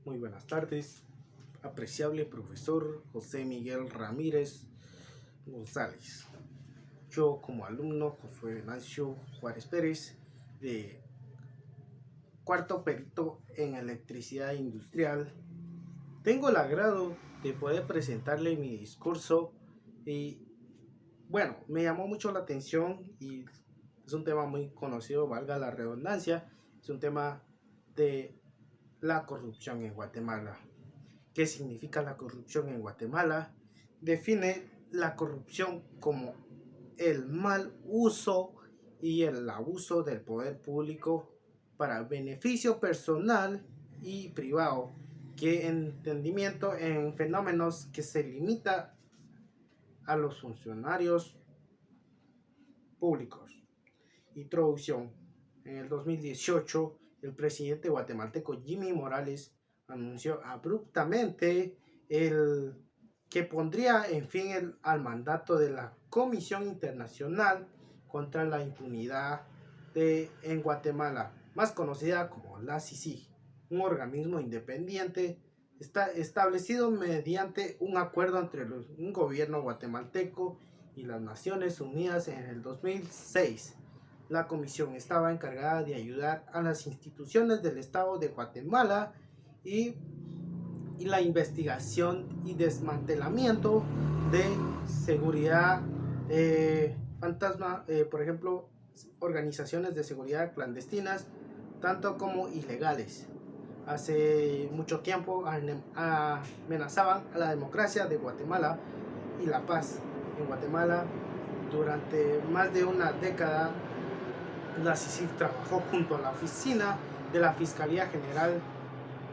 Muy buenas tardes, apreciable profesor José Miguel Ramírez González. Yo como alumno Josué Venancio Juárez Pérez, de cuarto perito en electricidad industrial, tengo el agrado de poder presentarle mi discurso y bueno, me llamó mucho la atención y es un tema muy conocido, valga la redundancia, es un tema de la corrupción en Guatemala. ¿Qué significa la corrupción en Guatemala? Define la corrupción como el mal uso y el abuso del poder público para beneficio personal y privado, que entendimiento en fenómenos que se limita a los funcionarios públicos. Introducción. En el 2018, el presidente guatemalteco Jimmy Morales anunció abruptamente que pondría en fin al mandato de la Comisión Internacional contra la Impunidad en Guatemala, más conocida como la CICIG, un organismo independiente establecido mediante un acuerdo entre un gobierno guatemalteco y las Naciones Unidas en el 2006. La comisión estaba encargada de ayudar a las instituciones del Estado de Guatemala y la investigación y desmantelamiento de seguridad fantasma, por ejemplo, organizaciones de seguridad clandestinas, tanto como ilegales. Hace mucho tiempo amenazaban a la democracia de Guatemala y la paz en Guatemala. Durante más de una década, la CICIG trabajó junto a la oficina de la Fiscalía General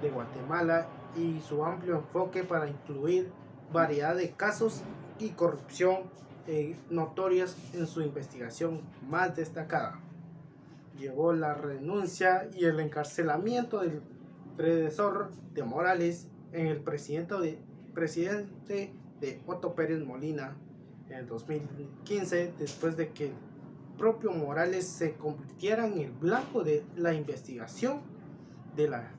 de Guatemala y su amplio enfoque para incluir variedad de casos y corrupción notorias en su investigación más destacada. Llevó la renuncia y el encarcelamiento del predecesor de Morales en el presidente de Otto Pérez Molina en el 2015, después de que el propio Morales se convirtiera en el blanco de la investigación de la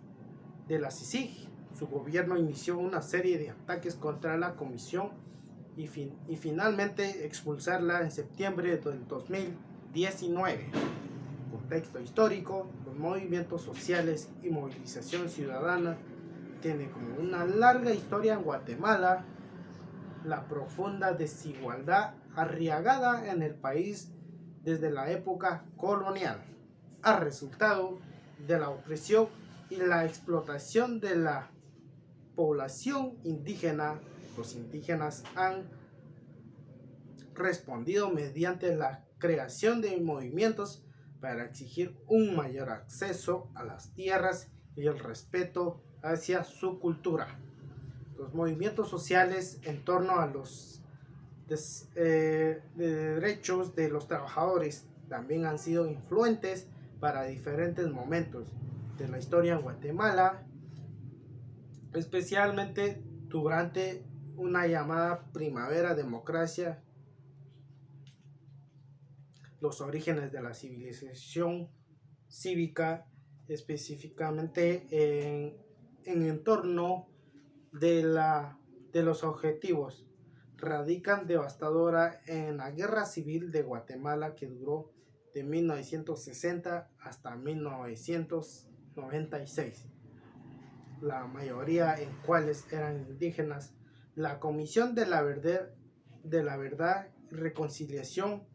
CICIG. Su gobierno inició una serie de ataques contra la comisión y finalmente expulsarla en septiembre del 2019. Contexto histórico: los movimientos sociales y movilización ciudadana tienen como una larga historia en Guatemala. La profunda desigualdad arraigada en el país desde la época colonial ha resultado de la opresión y la explotación de la población indígena. Los indígenas han respondido mediante la creación de movimientos para exigir un mayor acceso a las tierras y el respeto hacia su cultura. Los movimientos sociales en torno a los derechos de los trabajadores también han sido influentes para diferentes momentos de la historia en Guatemala, especialmente durante una llamada primavera democracia, los orígenes de la civilización cívica, específicamente en entorno de los objetivos, radican devastadora en la guerra civil de Guatemala, que duró de 1960 hasta 1996, la mayoría en cuales eran indígenas. La Comisión de la Verdad y Reconciliación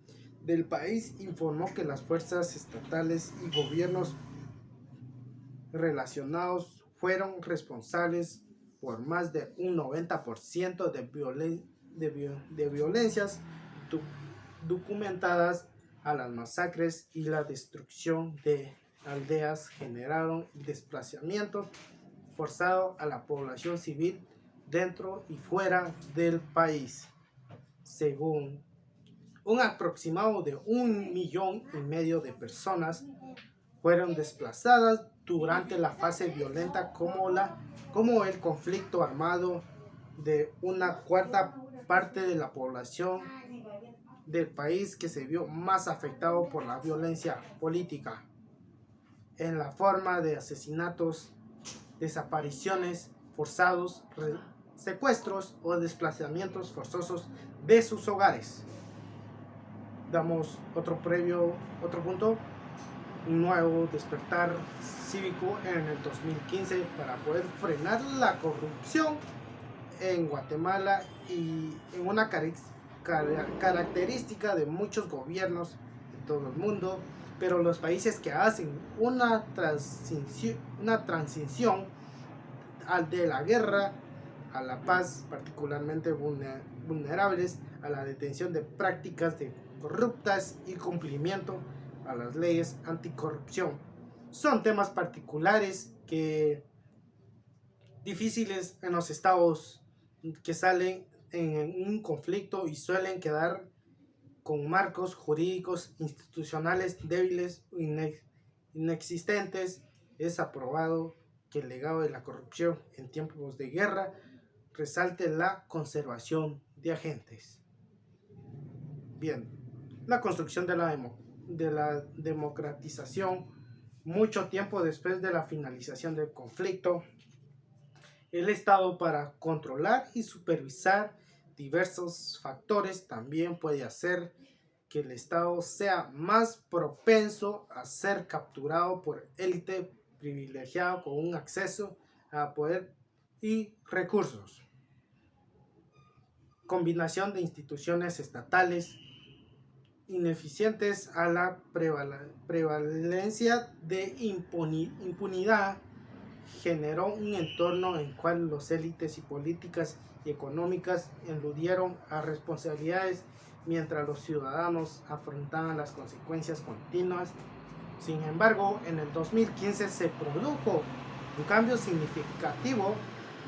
del país informó que las fuerzas estatales y gobiernos relacionados fueron responsables por más de un 90% de violencias documentadas. A las masacres y la destrucción de aldeas generaron el desplazamiento forzado a la población civil dentro y fuera del país. Según un aproximado de 1,5 millones de personas fueron desplazadas durante la fase violenta como el conflicto armado de una cuarta parte de la población del país, que se vio más afectado por la violencia política en la forma de asesinatos desapariciones forzados, secuestros o desplazamientos forzosos de sus hogares. Damos otro punto, un nuevo despertar cívico en el 2015 para poder frenar la corrupción en Guatemala, y en una característica de muchos gobiernos de todo el mundo, pero los países que hacen una transición de la guerra a la paz, particularmente vulnerables a la detención de prácticas de corruptas y cumplimiento a las leyes anticorrupción. Son temas particulares que difíciles en los estados que salen en un conflicto y suelen quedar con marcos jurídicos institucionales débiles o inexistentes. Es aprobado que el legado de la corrupción en tiempos de guerra resalte la conservación de agentes. Bien, la construcción de la democratización. Mucho tiempo después de la finalización del conflicto, el Estado, para controlar y supervisar diversos factores, también puede hacer que el Estado sea más propenso a ser capturado por élite privilegiada con un acceso a poder y recursos. Combinación de instituciones estatales ineficientes a la prevalencia de impunidad generó un entorno en el cual los élites y políticas y económicas eludieron a responsabilidades mientras los ciudadanos afrontaban las consecuencias continuas. Sin embargo, en el 2015 se produjo un cambio significativo,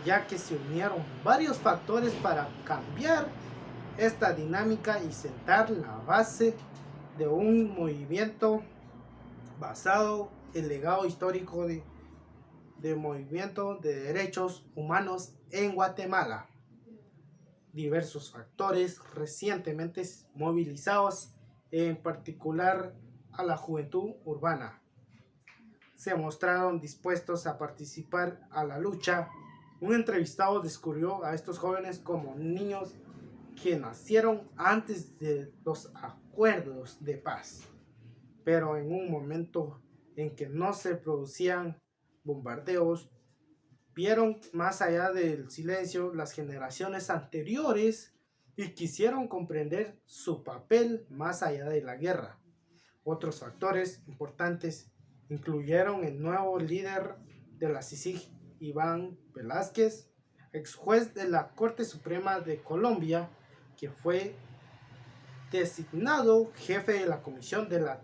ya que se unieron varios factores para cambiar esta dinámica y sentar la base de un movimiento basado en el legado histórico de movimiento de derechos humanos en Guatemala. Diversos factores recientemente movilizados, en particular a la juventud urbana, se mostraron dispuestos a participar a la lucha. Un entrevistado describió a estos jóvenes como niños que nacieron antes de los acuerdos de paz, pero en un momento en que no se producían bombardeos, vieron más allá del silencio las generaciones anteriores y quisieron comprender su papel más allá de la guerra. Otros factores importantes incluyeron el nuevo líder de la CICIG, Iván Velázquez, ex juez de la Corte Suprema de Colombia, que fue designado jefe de la comisión de la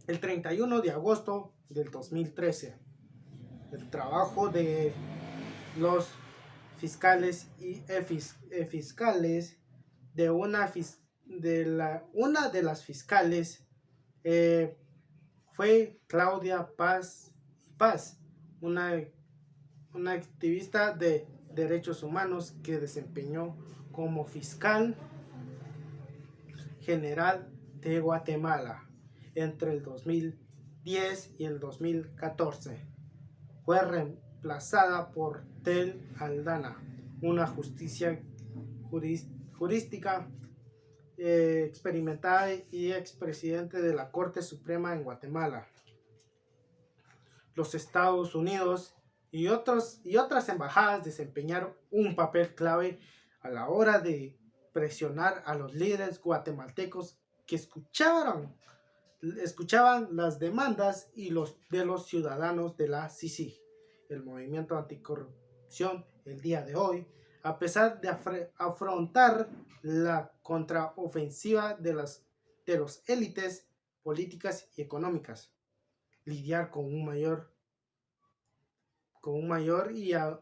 el 31 de agosto del 2013. El trabajo de los fiscales y fiscales de una de las fiscales fue Claudia Paz, una activista de derechos humanos que desempeñó como fiscal general de Guatemala entre el 2010 y el 2014. Fue reemplazada por Tel Aldana, una jurística experimentada y expresidente de la Corte Suprema en Guatemala. Los Estados Unidos y otras embajadas desempeñaron un papel clave a la hora de presionar a los líderes guatemaltecos que escuchaban las demandas de los ciudadanos de la CICIG. El movimiento anticorrupción el día de hoy, a pesar de afrontar la contraofensiva de las élites políticas y económicas, lidiar con un mayor y a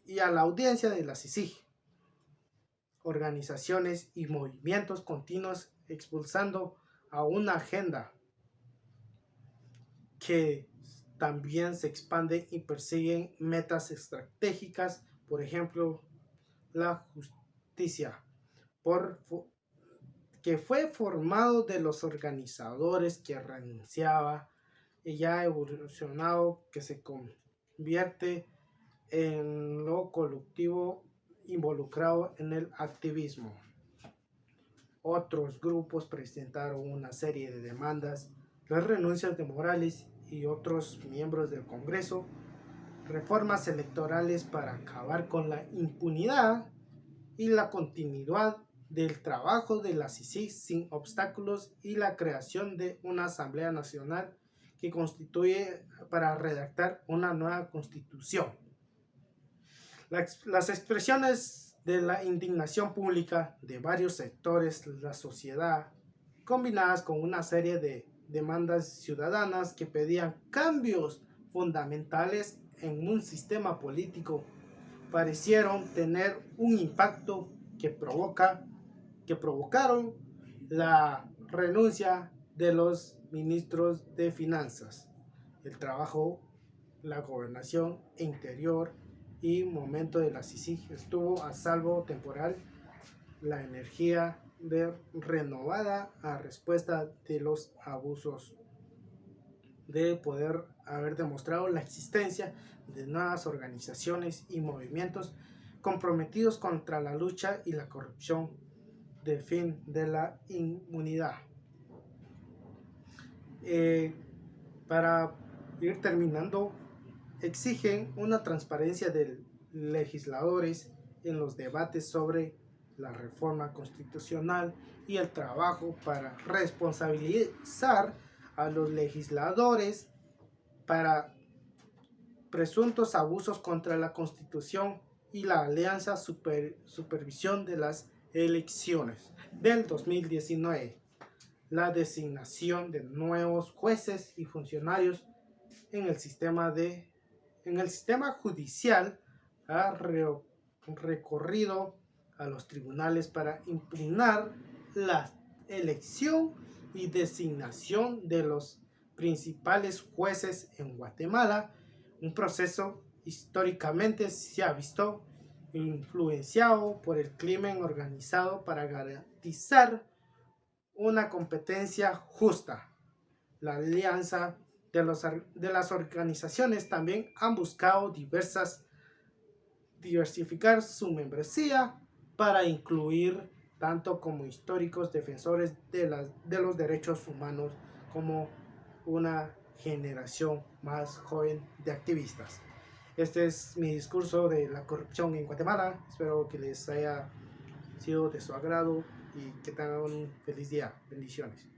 la audiencia de la CICIG, organizaciones y movimientos continuos expulsando a una agenda que también se expande y persiguen metas estratégicas, por ejemplo, la justicia, que fue formado de los organizadores que renunciaba y ya evolucionado, que se convierte en lo colectivo involucrado en el activismo. Otros grupos presentaron una serie de demandas, las renuncias de Morales y otros miembros del Congreso, reformas electorales para acabar con la impunidad y la continuidad del trabajo de la CICIG sin obstáculos y la creación de una Asamblea Nacional que constituye para redactar una nueva constitución. Las expresiones de la indignación pública de varios sectores de la sociedad, combinadas con una serie de demandas ciudadanas que pedían cambios fundamentales en un sistema político, parecieron tener un impacto que provocaron la renuncia de los ministros de Finanzas, el Trabajo, la Gobernación e Interior y momento de la CICIG estuvo a salvo temporal la energía renovada a respuesta de los abusos de poder haber demostrado la existencia de nuevas organizaciones y movimientos comprometidos contra la lucha y la corrupción de fin de la inmunidad. Para ir terminando, exigen una transparencia de legisladores en los debates sobre la reforma constitucional y el trabajo para responsabilizar a los legisladores para presuntos abusos contra la Constitución y la Alianza Supervisión de las Elecciones del 2019, la designación de nuevos jueces y funcionarios en el sistema judicial ha recorrido a los tribunales para impugnar la elección y designación de los principales jueces en Guatemala, un proceso históricamente se ha visto influenciado por el crimen organizado para garantizar una competencia justa. La alianza de las organizaciones también han buscado diversificar su membresía para incluir tanto como históricos defensores de los derechos humanos como una generación más joven de activistas. Este es mi discurso de la corrupción en Guatemala. Espero que les haya sido de su agrado y que tengan un feliz día. Bendiciones.